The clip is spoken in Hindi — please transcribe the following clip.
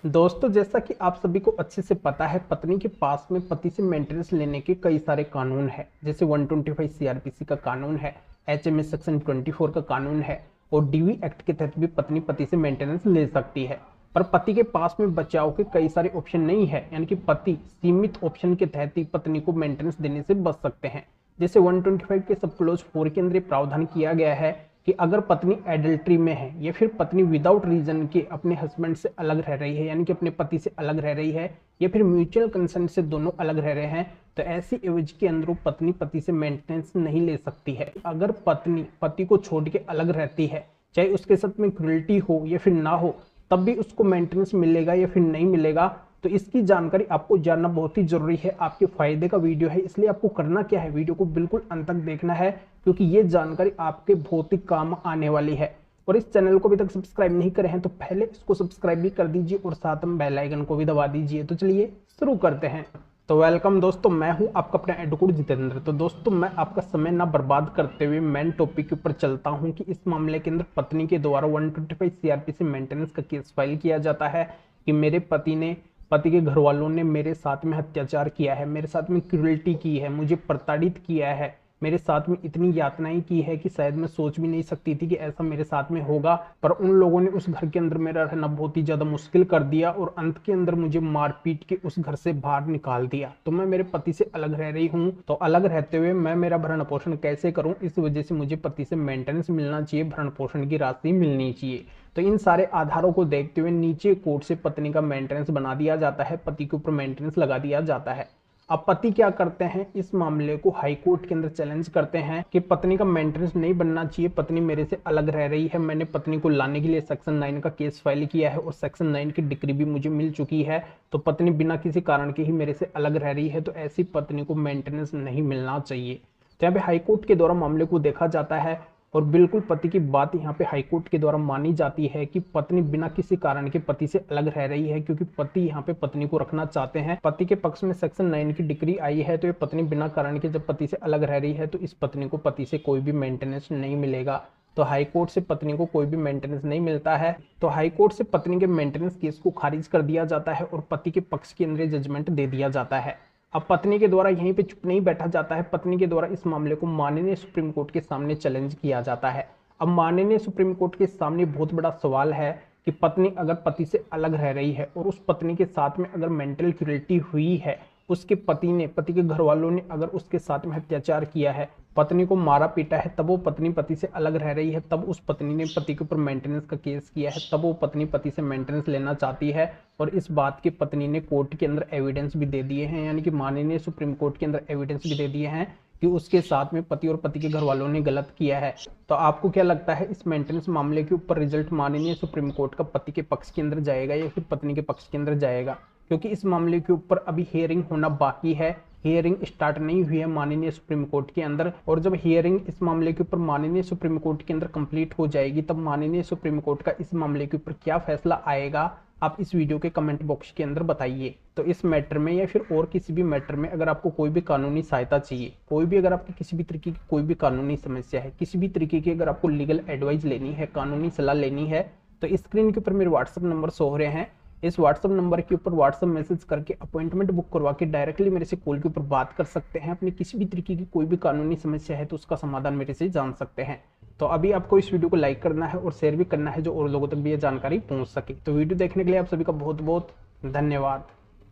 दोस्तों, जैसा कि आप सभी को अच्छे से पता है, पत्नी के पास में पति से मेंटेनेंस लेने के कई सारे कानून हैं। जैसे 125 सीआरपीसी का कानून है, एचएमए सेक्शन 24 का कानून है और डीवी एक्ट के तहत भी पत्नी पति से मेंटेनेंस ले सकती है। पर पति के पास में बचाव के कई सारे ऑप्शन नहीं है, यानी कि पति सीमित ऑप्शन के तहत ही पत्नी को मेंटेनेंस देने से बच सकते हैं। जैसे 125 के सब क्लोज 4 के अंदर प्रावधान किया गया है कि अगर पत्नी एडल्ट्री में है या फिर पत्नी विदाउट रीजन के अपने हस्बैंड से अलग रह रही है, यानी कि अपने पति से अलग रह रही है, या फिर म्यूचुअल कंसेंट से दोनों अलग रह रहे हैं, तो ऐसी एवज के अंदर पत्नी पति से मेंटेनेंस नहीं ले सकती है। अगर पत्नी पति को छोड़ के अलग रहती है, चाहे उसके साथ में क्रूरल्टी हो या फिर ना हो, तब भी उसको मेंटेनेंस मिलेगा या फिर नहीं मिलेगा, तो इसकी जानकारी आपको जानना बहुत ही जरूरी है। आपके फायदे का वीडियो है, इसलिए आपको करना क्या है, वीडियो को बिल्कुल अंत तक देखना है, क्योंकि ये जानकारी आपके बहुत ही काम आने वाली है। और इस चैनल को अभी तक सब्सक्राइब नहीं करे हैं तो पहले इसको सब्सक्राइब भी कर दीजिए और साथ में बेल आइकन को भी दबा दीजिए। तो चलिए शुरू करते हैं। तो वेलकम दोस्तों, मैं हूं आपका अपना एडवोकेट जितेंद्र। तो दोस्तों, मैं आपका समय ना बर्बाद करते हुए मेन टॉपिक के ऊपर चलता हूं कि इस मामले के अंदर पत्नी के द्वारा 125 सीआरपीसी मेंटेनेंस का केस फाइल किया जाता है कि मेरे पति के घर वालों ने मेरे साथ में अत्याचार किया है, मेरे साथ में क्रूरल्टी की है, मुझे प्रताड़ित किया है, मेरे साथ में इतनी यातनाएं की है कि शायद मैं सोच भी नहीं सकती थी कि ऐसा मेरे साथ में होगा। पर उन लोगों ने उस घर के अंदर मेरा रहना बहुत ही ज्यादा मुश्किल कर दिया और अंत के अंदर मुझे मार पीट के उस घर से बाहर निकाल दिया। तो मैं मेरे पति से अलग रह रही हूँ, तो अलग रहते हुए मैं मेरा भरण पोषण कैसे करूँ, इस वजह से मुझे पति से मेंटेनेंस मिलना चाहिए, भरण पोषण की राशि मिलनी चाहिए। तो इन सारे आधारों को देखते हुए नीचे कोर्ट से पत्नी का मेंटेनेंस बना दिया जाता है, पति के ऊपर मेंटेनेंस लगा दिया जाता है। अब पति क्या करते हैं, इस मामले को हाई कोर्ट के अंदर चैलेंज करते हैं कि पत्नी का मेंटेनेंस नहीं बनना चाहिए, पत्नी मेरे से अलग रह रही है, मैंने पत्नी को लाने के लिए सेक्शन 9 का केस फाइल किया है और सेक्शन 9 की डिग्री भी मुझे मिल चुकी है, तो पत्नी बिना किसी कारण के ही मेरे से अलग रह रही है, तो ऐसी पत्नी को मेंटेनेंस नहीं मिलना चाहिए। तो यहाँ पे हाईकोर्ट के द्वारा मामले को देखा जाता है और बिल्कुल पति की बात यहाँ पे हाईकोर्ट के द्वारा मानी जाती है कि पत्नी बिना किसी कारण के पति से अलग रह रही है, क्योंकि पति यहाँ पे पत्नी को रखना चाहते हैं। पति के पक्ष में सेक्शन 9 की डिग्री आई है, तो ये पत्नी बिना कारण के जब पति से अलग रह रही है तो इस पत्नी को पति से कोई भी मेंटेनेंस नहीं मिलेगा। तो हाईकोर्ट से पत्नी को कोई भी मेंटेनेंस नहीं मिलता है, तो हाईकोर्ट से पत्नी के मेंटेनेंस केस को खारिज कर दिया जाता है और पति के पक्ष के अंदर जजमेंट दे दिया जाता है। अब पत्नी के द्वारा यहीं पे चुप नहीं बैठा जाता है, पत्नी के द्वारा इस मामले को माननीय सुप्रीम कोर्ट के सामने चैलेंज किया जाता है। अब माननीय सुप्रीम कोर्ट के सामने बहुत बड़ा सवाल है कि पत्नी अगर पति से अलग रह रही है और उस पत्नी के साथ में अगर मेंटल क्रूरल्टी हुई है, उसके पति के घर वालों ने अगर उसके साथ में अत्याचार किया है, पत्नी को मारा पीटा है, तब वो पत्नी पति से अलग रह रही है, तब उस पत्नी ने पति के ऊपर मेंटेनेंस का केस किया है, तब वो पत्नी पति से मेंटेनेंस लेना चाहती है। और इस बात की पत्नी ने कोर्ट के अंदर एविडेंस भी दे दिए हैं, यानी कि माननीय सुप्रीम कोर्ट के अंदर एविडेंस भी दे दिए हैं कि उसके साथ में पति और पति के घर वालों ने गलत किया है। तो आपको क्या लगता है, इस मेंटेनेंस मामले के ऊपर रिजल्ट माननीय सुप्रीम कोर्ट का पति के पक्ष के अंदर जाएगा या फिर पत्नी के पक्ष के अंदर जाएगा? क्योंकि इस मामले के ऊपर अभी हियरिंग होना बाकी है, हियरिंग स्टार्ट नहीं हुई है माननीय सुप्रीम कोर्ट के अंदर, और जब हियरिंग इस मामले के ऊपर माननीय सुप्रीम कोर्ट के अंदर कंप्लीट हो जाएगी, तब माननीय सुप्रीम कोर्ट का इस मामले के ऊपर क्या फैसला आएगा, आप इस वीडियो के कमेंट बॉक्स के अंदर बताइए। तो इस मैटर में या फिर और किसी भी मैटर में अगर आपको कोई भी कानूनी सहायता चाहिए, कोई भी अगर आपकी किसी भी तरीके की कोई भी कानूनी समस्या है, किसी भी तरीके की अगर आपको लीगल एडवाइस लेनी है, कानूनी सलाह लेनी है, तो स्क्रीन के ऊपर मेरे व्हाट्सएप नंबर शो हो रहे हैं, इस व्हाट्सएप नंबर के ऊपर व्हाट्सएप मैसेज करके अपॉइंटमेंट बुक करवा के डायरेक्टली मेरे से कॉल के ऊपर बात कर सकते हैं। अपनी किसी भी तरीके की कोई भी कानूनी समस्या है तो उसका समाधान मेरे से जान सकते हैं। तो अभी आपको इस वीडियो को लाइक करना है और शेयर भी करना है, जो और लोगों तक भी ये जानकारी पहुंच सके। तो वीडियो देखने के लिए आप सभी का बहुत बहुत धन्यवाद।